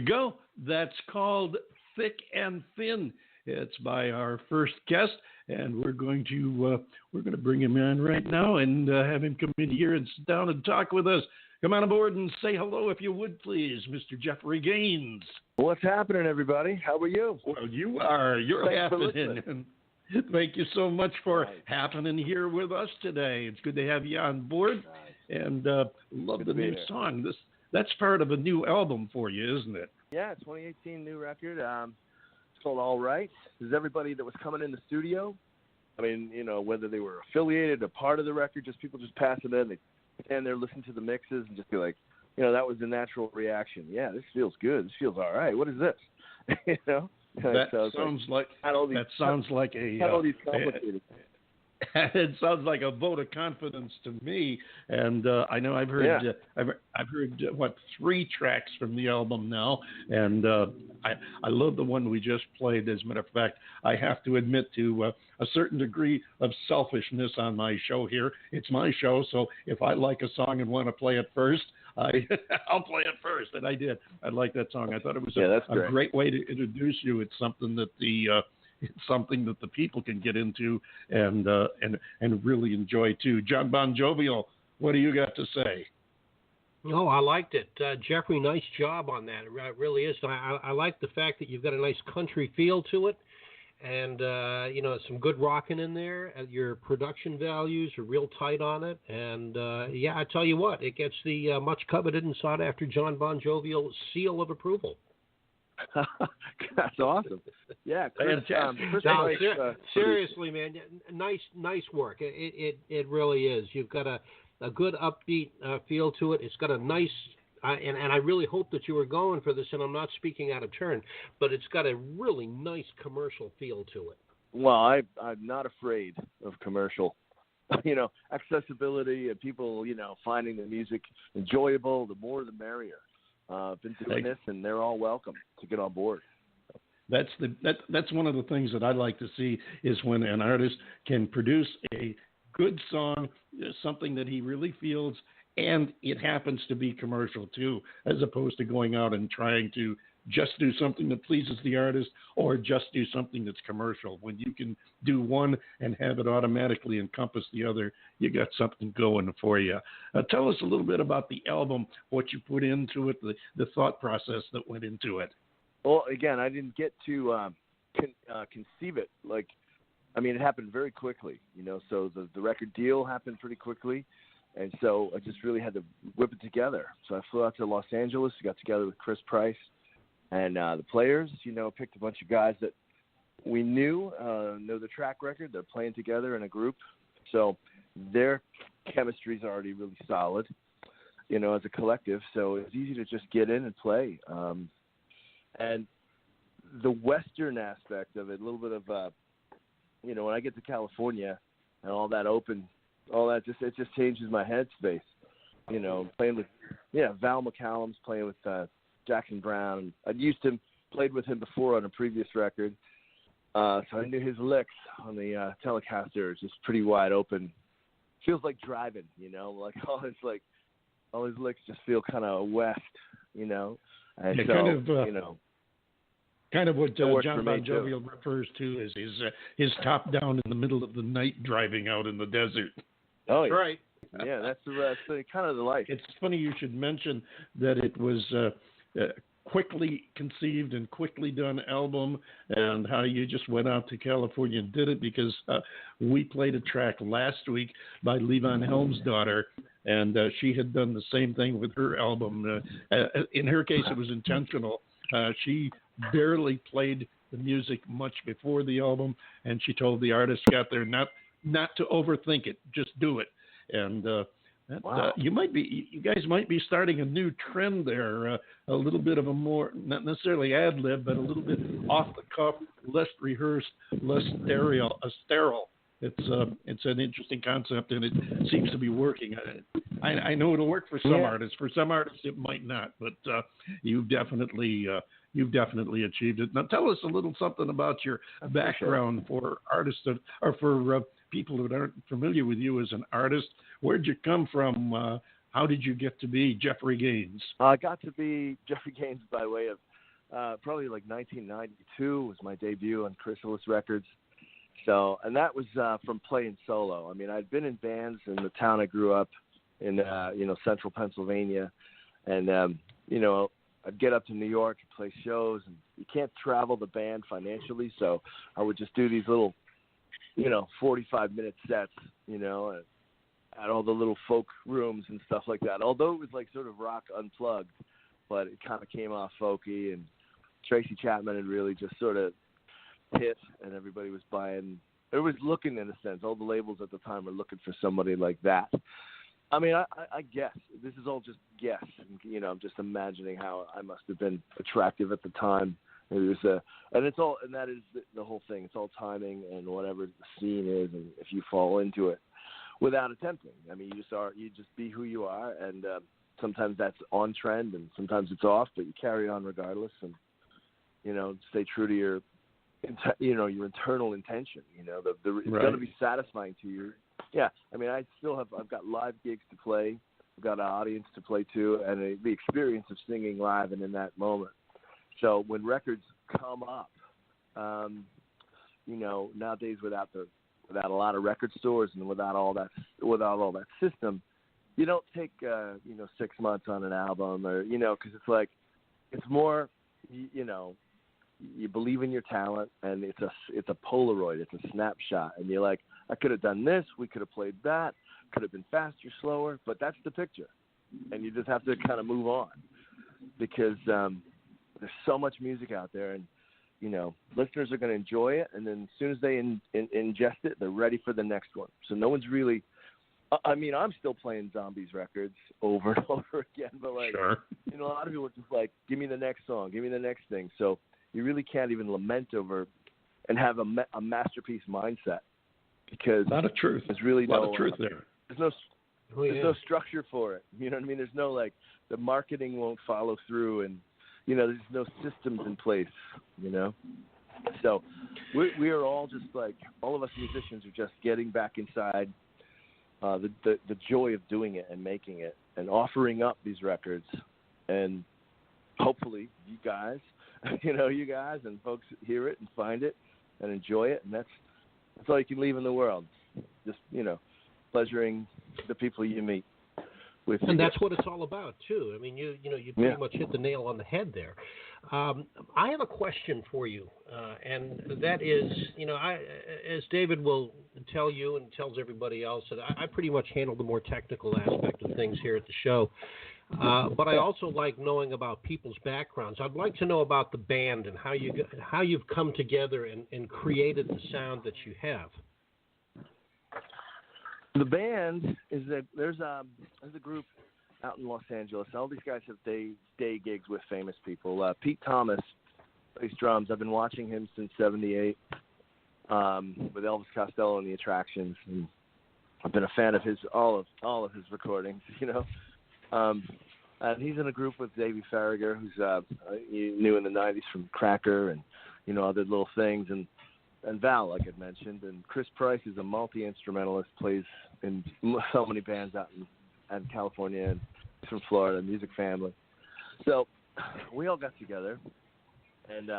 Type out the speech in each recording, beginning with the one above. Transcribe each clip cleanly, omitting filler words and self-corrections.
go. That's called Thick and Thin. It's by our first guest, and we're going to bring him in right now and have him come in here and sit down and talk with us. Come on aboard and say hello, if you would, please, Mr. Jeffrey Gaines. What's happening, everybody? How are you? Well, you're happening. Thank you so much for happening here with us today. It's good to have you on board, and love the new song. That's part of a new album for you, isn't it? Yeah, 2018 new record. It's called All Right. There's everybody that was coming in the studio. I mean, whether they were affiliated or part of the record, just people just pass it in. They stand there, listen to the mixes, and just be like, that was the natural reaction. Yeah, this feels good. This feels all right. What is this? That sounds like it sounds like a vote of confidence to me. And I know I've heard I've heard 3 tracks from the album now, and I love the one we just played. As a matter of fact, I have to admit to a certain degree of selfishness on my show here. It's my show, so if I like a song and want to play it first, I'll play it first, and I did. I like that song. I thought it was a great way to introduce you. It's something that the people can get into and really enjoy too. John Bon Jovial, what do you got to say? Oh, I liked it, Jeffrey. Nice job on that. It really is. I like the fact that you've got a nice country feel to it. And, some good rocking in there. Your production values are real tight on it. And, I tell you what, it gets the much coveted and sought after John Bon Jovial seal of approval. That's awesome. Yeah. Kris, seriously, man, nice work. It really is. You've got a good upbeat feel to it. It's got a nice... and I really hope that you were going for this, and I'm not speaking out of turn, but it's got a really nice commercial feel to it. Well, I'm not afraid of commercial. Accessibility and people, finding the music enjoyable, the more the merrier. I've been doing this, and they're all welcome to get on board. That's one of the things that I like to see is when an artist can produce a good song, something that he really feels, and it happens to be commercial too, as opposed to going out and trying to just do something that pleases the artist or just do something that's commercial. When you can do one and have it automatically encompass the other, you got something going for you. Tell us a little bit about the album, what you put into it, the thought process that went into it. Well, again, I didn't get to conceive it. It happened very quickly, so the record deal happened pretty quickly. And so I just really had to whip it together. So I flew out to Los Angeles, got together with Chris Price and the players, picked a bunch of guys that we know the track record. They're playing together in a group. So their chemistry is already really solid, as a collective. So it's easy to just get in and play. And the Western aspect of it, a little bit of, when I get to California and all that it just changes my headspace. Playing with, Val McCallum's playing with Jackson Brown. I'd played with him before on a previous record, so I knew his licks on the Telecaster is just pretty wide open. Feels like driving, all his licks just feel kind of west, and kind of what John Bon Jovial refers to as his top down in the middle of the night driving out in the desert. Oh, yeah. Right. Yeah, that's kind of the life. It's funny you should mention that it was quickly conceived and quickly done album, and how you just went out to California and did it, because we played a track last week by Levon Helm's daughter, and she had done the same thing with her album. In her case, it was intentional. She barely played the music much before the album, and she told the artist got there not to overthink it, just do it. And you guys might be starting a new trend there, a little bit of a more, not necessarily ad lib, but a little bit off the cuff, less rehearsed, less sterile. It's an interesting concept, and it seems to be working. I know it'll work for some artists. For some artists, it might not, but you've definitely achieved it. Now, tell us a little something about your background for artists or for people that aren't familiar with you as an artist. Where'd you come from? How did you get to be Jeffrey Gaines? I got to be Jeffrey Gaines by way of probably like 1992 was my debut on Kris Records. So, and that was from playing solo. I mean, I'd been in bands in the town I grew up in, central Pennsylvania. And, I'd get up to New York and play shows. And you can't travel the band financially, so I would just do these little, 45-minute sets, at all the little folk rooms and stuff like that. Although it was like sort of rock unplugged, but it kind of came off folky. And Tracy Chapman had really just sort of hit, and everybody was buying. It was looking, in a sense. All the labels at the time were looking for somebody like that. I mean, I guess this is all just guess. I'm just imagining how I must have been attractive at the time. It was and that is the whole thing. It's all timing and whatever the scene is, and if you fall into it without attempting. I mean, you just be who you are, and sometimes that's on trend, and sometimes it's off, but you carry on regardless, and stay true to your internal intention. It's going to be satisfying to you. Yeah, I mean, I've got live gigs to play, I've got an audience to play to, and the experience of singing live and in that moment. So when records come up, nowadays without a lot of record stores and without all that system, you don't take 6 months on an album, or because it's like it's more you believe in your talent, and it's a Polaroid, it's a snapshot, and you're like, I could have done this, we could have played that, could have been faster, slower, but that's the picture, and you just have to kind of move on, because there's so much music out there, and listeners are going to enjoy it, and then as soon as they ingest it, they're ready for the next one. So no one's really. I mean, I'm still playing Zombies records over and over again, but sure. A lot of people are just like, give me the next song, give me the next thing. So you really can't even lament over and have a masterpiece mindset, because a lot of truth. There's really a lot of truth there. There's no structure for it. You know what I mean? There's no the marketing won't follow through, and there's no systems in place. So we are all just all of us musicians are just getting back inside the joy of doing it and making it and offering up these records, and hopefully you guys and folks hear it and find it and enjoy it, and that's all you can leave in the world. Just pleasuring the people you meet with. And that's what it's all about too. I mean, you pretty much hit the nail on the head there. I have a question for you, and that is, as David will tell you and tells everybody else, that I pretty much handle the more technical aspect of things here at the show. But I also like knowing about people's backgrounds. I'd like to know about the band and how you've come together and created the sound that you have. The band is there's a group out in Los Angeles. All these guys have day gigs with famous people. Pete Thomas plays drums. I've been watching him since '78 with Elvis Costello and the Attractions, and I've been a fan of all of his recordings. And he's in a group with Davey Farragher, who's new in the '90s from Cracker and other little things, and Val, like I mentioned, and Chris Price is a multi-instrumentalist, plays in so many bands out in California, and he's from Florida, music family. So we all got together, and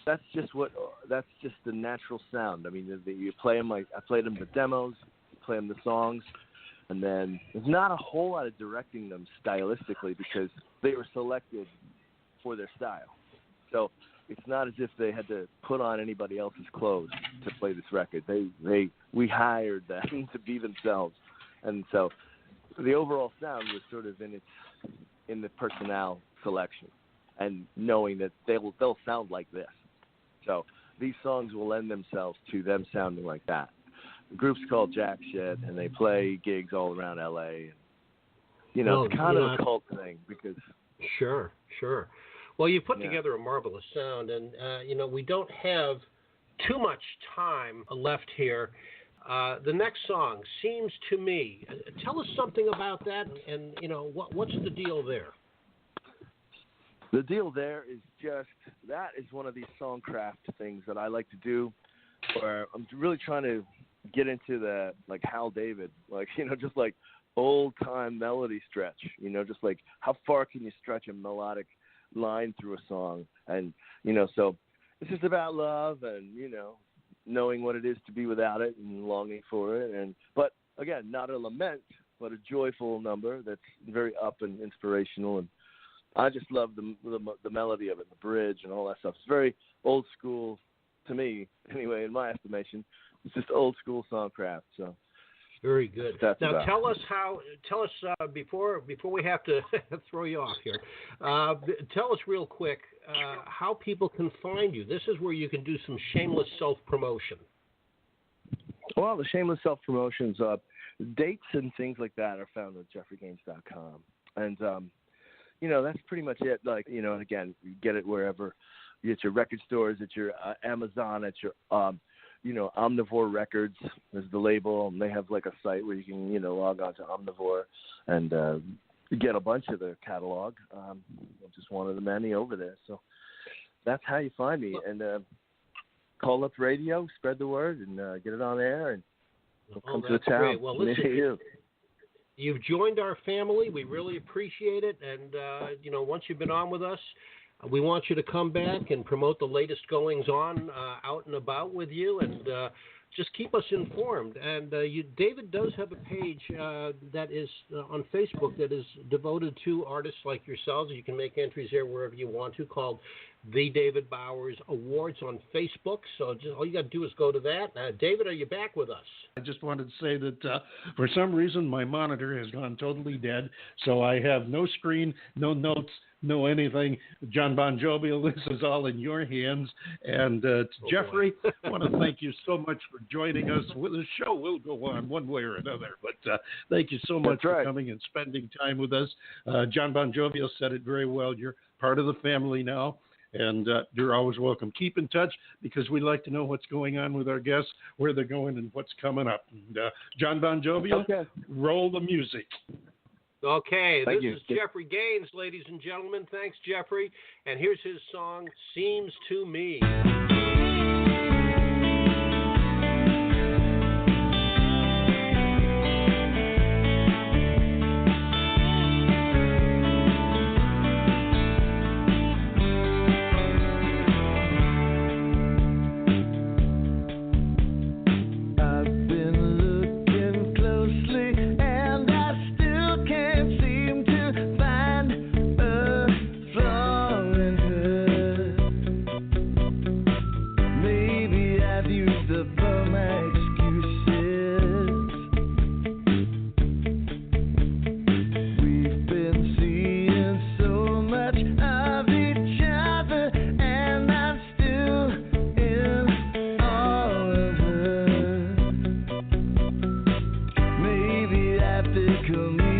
that's just the natural sound. I mean, you play them I played them the demos, play them the songs, and then there's not a whole lot of directing them stylistically, because they were selected for their style. So it's not as if they had to put on anybody else's clothes to play this record. We hired them to be themselves, and so the overall sound was sort of in the personnel selection, and knowing that they'll sound like this. So these songs will lend themselves to them sounding like that. The group's called Jack Shed, and they play gigs all around LA. And, it's kind of a cult thing, because Sure. Well, you put together a marvelous sound, and we don't have too much time left here. The next song seems to me. Tell us something about that, and what's the deal there? The deal there is that is one of these songcraft things that I like to do, where I'm really trying to get into the Hal David, just old time melody stretch. Just how far can you stretch a melodic line through a song. And, so it's just about love and, knowing what it is to be without it and longing for it. But again, not a lament, but a joyful number that's very up and inspirational. And I just love the melody of it, the bridge and all that stuff. It's very old school to me, anyway, in my estimation. It's just old school songcraft. So very good. Now about. Tell us before we have to throw you off here. Tell us real quick how people can find you. This is where you can do some shameless self-promotion. Well, the shameless self-promotions, dates and things like that are found at jeffreygaines.com. And, that's pretty much it. Like, and again, you get it wherever. You get your record stores, at your Amazon, at your, Omnivore Records is the label. And they have like a site where you can, log on to Omnivore and get a bunch of their catalog. I'm just one of the many over there. So that's how you find me. And call up radio, spread the word, and get it on air, and come to the town. Great. Well, listen, you've joined our family. We really appreciate it. And, once you've been on with us, we want you to come back and promote the latest goings-on out and about with you, and just keep us informed. And David does have a page that is on Facebook that is devoted to artists like yourselves. You can make entries there wherever you want to, called TheDavidBowersAwards on Facebook. So all you got to do is go to that. David, are you back with us? I just wanted to say that for some reason my monitor has gone totally dead, so I have no screen, no notes, no anything. John Bon Jovial, this is all in your hands. And Jeffrey, I want to thank you so much for joining us. The show will go on one way or another, but thank you so much for coming and spending time with us. John Bon Jovial said it very well. You're part of the family now. And you're always welcome. Keep in touch, because we like to know what's going on with our guests, where they're going, and what's coming up. And, John Bon Jovial, roll the music. Okay, this is Jeffrey Gaines, ladies and gentlemen. Thanks, Jeffrey. And here's his song, Seems to Me. Come